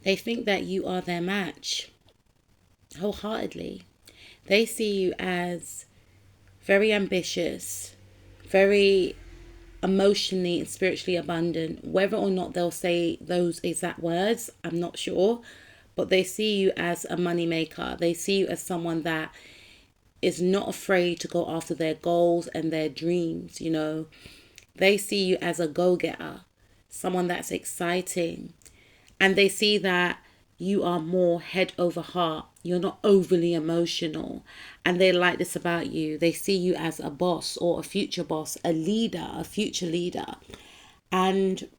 They think that you are their match wholeheartedly. They see you as very ambitious, very emotionally and spiritually abundant. Whether or not they'll say those exact words, I'm not sure. But they see you as a money maker. They see you as someone that is not afraid to go after their goals and their dreams, you know. They see you as a go-getter, someone that's exciting. And they see that you are more head over heart. You're not overly emotional. And they like this about you. They see you as a boss or a future boss, a leader, a future leader. And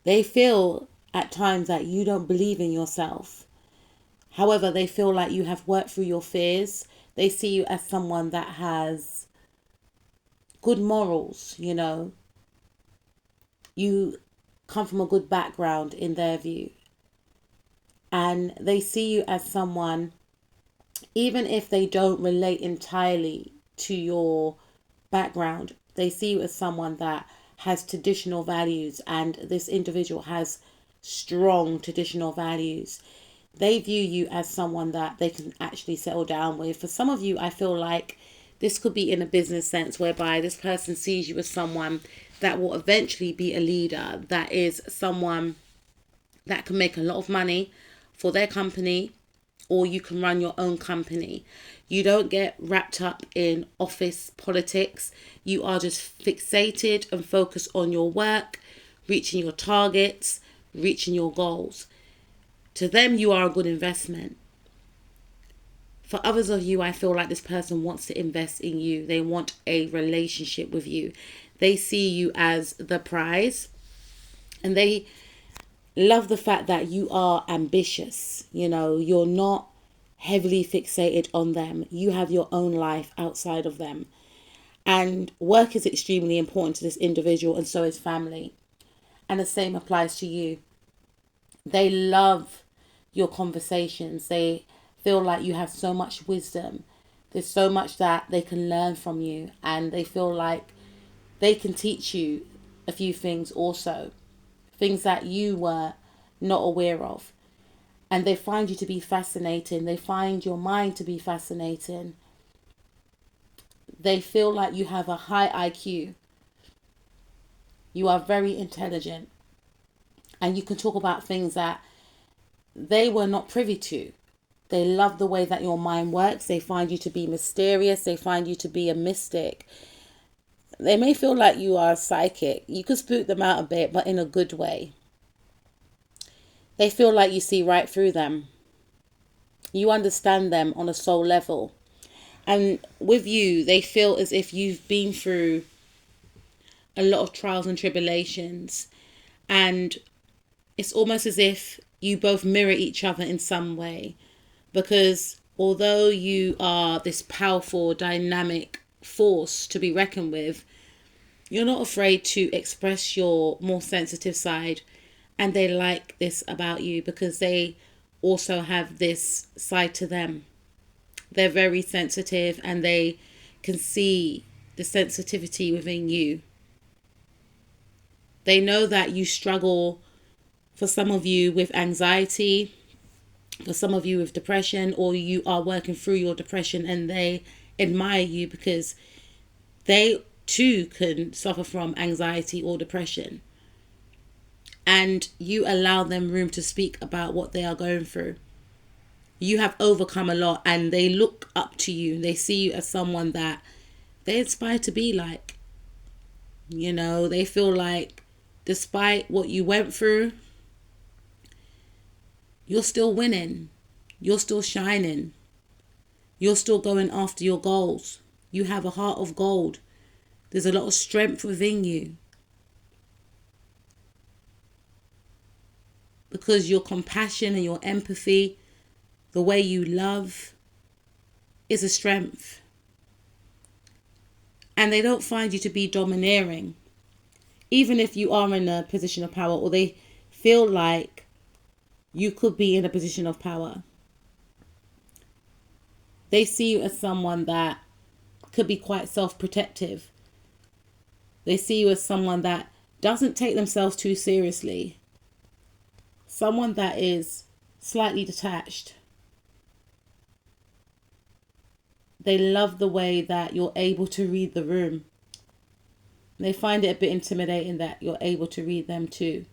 they feel at times that you don't believe in yourself. However, they feel like you have worked through your fears. They see you as someone that has good morals, you know. You come from a good background in their view. And they see you as someone, even if they don't relate entirely to your background, they see you as someone that has traditional values, and this individual has strong traditional values. They view you as someone that they can actually settle down with. For some of you, I feel like this could be in a business sense, whereby this person sees you as someone that will eventually be a leader, that is someone that can make a lot of money for their company, or you can run your own company. You don't get wrapped up in office politics. You are just fixated and focused on your work, reaching your targets, reaching your goals. To them, you are a good investment. For others of you, I feel like this person wants to invest in you. They want a relationship with you. They see you as the prize, and they love the fact that you are ambitious. You know, you're not heavily fixated on them. You have your own life outside of them. And work is extremely important to this individual, and so is family. And the same applies to you. They love your conversations. They feel like you have so much wisdom. There's so much that they can learn from you, and they feel like they can teach you a few things also, things that you were not aware of. And they find you to be fascinating. They find your mind to be fascinating. They feel like you have a high IQ. You are very intelligent. And you can talk about things that they were not privy to. They love the way that your mind works. They find you to be mysterious. They find you to be a mystic. They may feel like you are a psychic. You could spook them out a bit, but in a good way. They feel like you see right through them. You understand them on a soul level. And with you, they feel as if you've been through a lot of trials and tribulations. And it's almost as if you both mirror each other in some way. Because although you are this powerful, dynamic force to be reckoned with, you're not afraid to express your more sensitive side. And they like this about you because they also have this side to them. They're very sensitive, and they can see the sensitivity within you. They know that you struggle, for some of you, with anxiety, for some of you with depression, or you are working through your depression, and they admire you because they too can suffer from anxiety or depression. And you allow them room to speak about what they are going through. You have overcome a lot, and they look up to you. They see you as someone that they inspire to be like. You know, they feel like despite what you went through, you're still winning. You're still shining. You're still going after your goals. You have a heart of gold. There's a lot of strength within you. Because your compassion and your empathy, the way you love, is a strength. And they don't find you to be domineering. Even if you are in a position of power, or they feel like you could be in a position of power. They see you as someone that could be quite self-protective. They see you as someone that doesn't take themselves too seriously. someone that is slightly detached. They love the way that you're able to read the room. They find it a bit intimidating that you're able to read them too.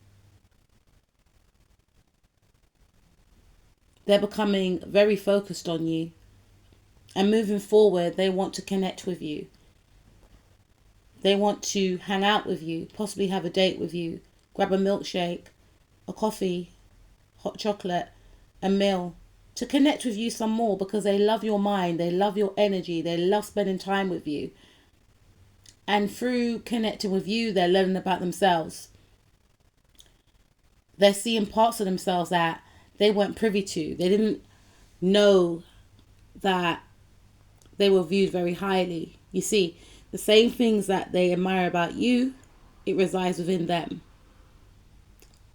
They're becoming very focused on you. And moving forward, they want to connect with you. They want to hang out with you, possibly have a date with you, grab a milkshake, a coffee, hot chocolate, a meal, to connect with you some more, because they love your mind, they love your energy, they love spending time with you. And through connecting with you, they're learning about themselves. They're seeing parts of themselves that they weren't privy to. They didn't know that they were viewed very highly. You see, the same things that they admire about you, it resides within them.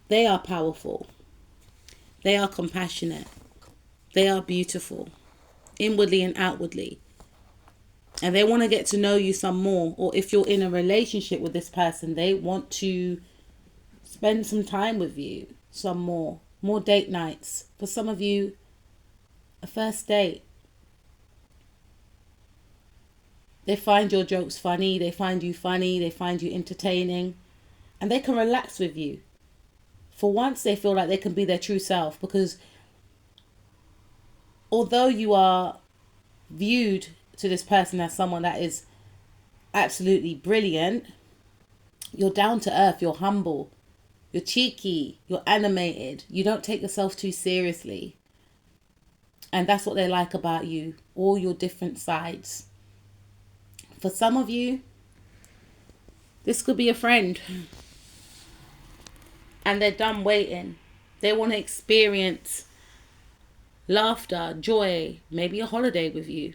They are powerful. They are compassionate. They are beautiful, inwardly and outwardly. And they want to get to know you some more. Or if you're in a relationship with this person, they want to spend some time with you some more. More date nights. For some of you, a first date. They find your jokes funny. They find you funny. They find you entertaining. And they can relax with you. For once, they feel like they can be their true self. Because although you are viewed to this person as someone that is absolutely brilliant, you're down to earth, you're humble, you're cheeky, you're animated, you don't take yourself too seriously. And that's what they like about you, all your different sides. For some of you, this could be a friend. And they're done waiting. They want to experience laughter, joy, maybe a holiday with you.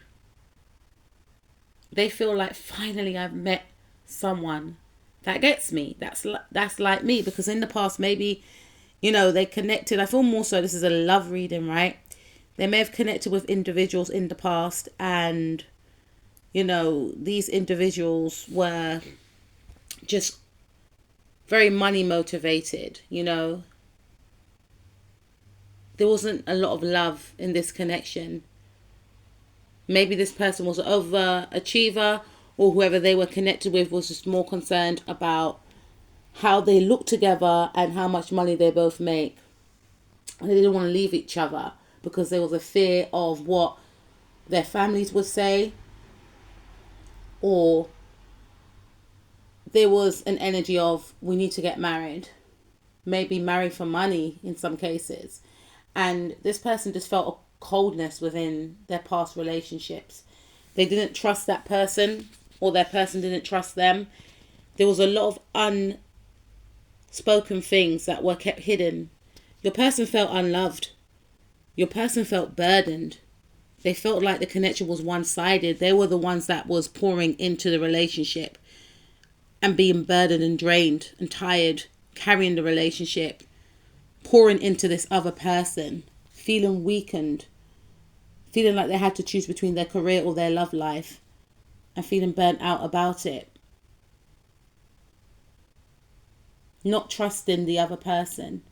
They feel like, finally I've met someone that gets me. That's like me. Because in the past, maybe, they connected. I feel more so this is a love reading, right? They may have connected with individuals in the past, and, these individuals were just very money motivated, There wasn't a lot of love in this connection. Maybe this person was an overachiever, or whoever they were connected with was just more concerned about how they look together and how much money they both make. And they didn't want to leave each other because there was a fear of what their families would say, or there was an energy of, we need to get married. Maybe married for money in some cases. And this person just felt a coldness within their past relationships. They didn't trust that person, or their person didn't trust them. There was a lot of unspoken things that were kept hidden. Your person felt unloved. Your person felt burdened. They felt like the connection was one-sided. They were the ones that was pouring into the relationship and being burdened and drained and tired, carrying the relationship, pouring into this other person, feeling weakened, feeling like they had to choose between their career or their love life, and feeling burnt out about it. Not trusting the other person,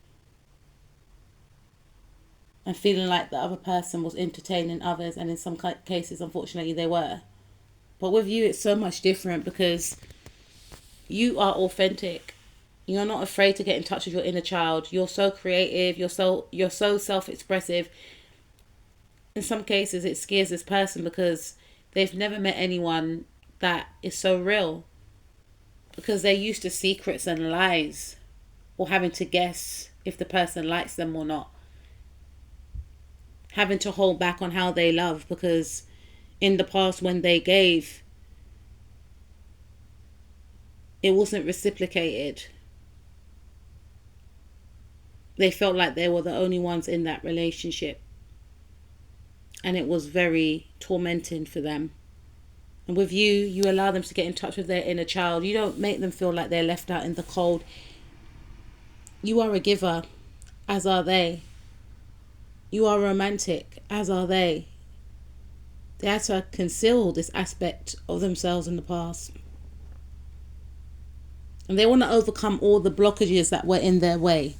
and feeling like the other person was entertaining others, and in some cases, unfortunately, they were. But with you, it's so much different, because you are authentic. You're not afraid to get in touch with your inner child. You're so creative. You're so self-expressive. In some cases, it scares this person because they've never met anyone that is so real. Because they're used to secrets and lies, or having to guess if the person likes them or not. Having to hold back on how they love, because in the past when they gave, it wasn't reciprocated. They felt like they were the only ones in that relationship. And it was very tormenting for them. And with you, you allow them to get in touch with their inner child. You don't make them feel like they're left out in the cold. You are a giver, as are they. You are romantic, as are they. They had to conceal this aspect of themselves in the past. And they want to overcome all the blockages that were in their way.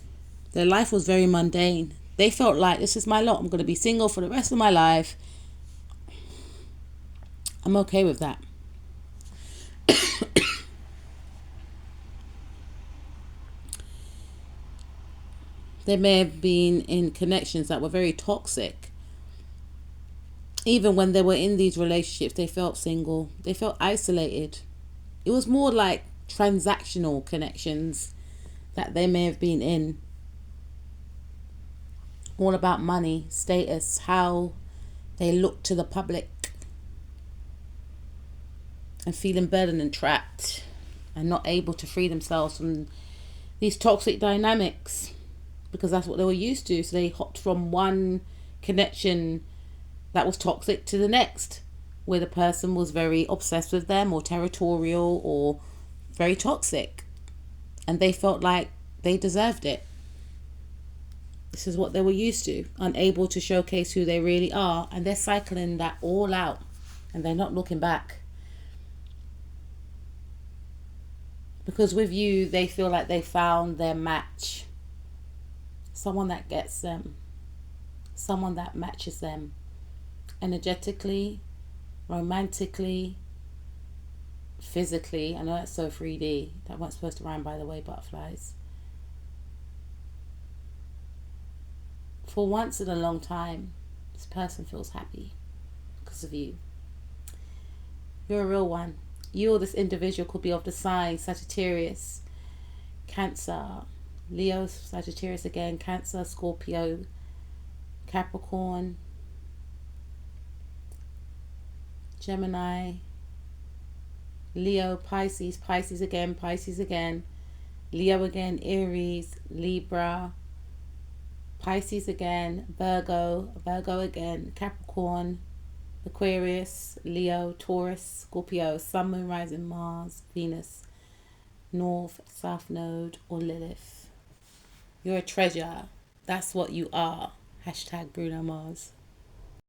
Their life was very mundane. They felt like, this is my lot. I'm going to be single for the rest of my life. I'm okay with that. They may have been in connections that were very toxic. Even when they were in these relationships, they felt single. They felt isolated. It was more like transactional connections that they may have been in. All about money, status, how they look to the public, and feeling burdened and trapped and not able to free themselves from these toxic dynamics, because that's what they were used to. So they hopped from one connection that was toxic to the next, where the person was very obsessed with them or territorial or very toxic, and they felt like they deserved it. This is what they were used to, unable to showcase who they really are, and they're cycling that all out, and they're not looking back. Because with you, they feel like they found their match. Someone that gets them. Someone that matches them. Energetically, romantically, physically. I know that's so 3D. That wasn't supposed to rhyme, by the way, butterflies. For once in a long time, this person feels happy because of you. You're a real one. You or this individual could be of the sign Sagittarius, Cancer, Leo, Sagittarius again, Cancer, Scorpio, Capricorn, Gemini, Leo, Pisces, Pisces again, Leo again, Aries, Libra, Pisces again, Virgo, Virgo again, Capricorn, Aquarius, Leo, Taurus, Scorpio, Sun, Moon, Rising, Mars, Venus, North, South Node, or Lilith. You're a treasure. That's what you are. Hashtag Bruno Mars.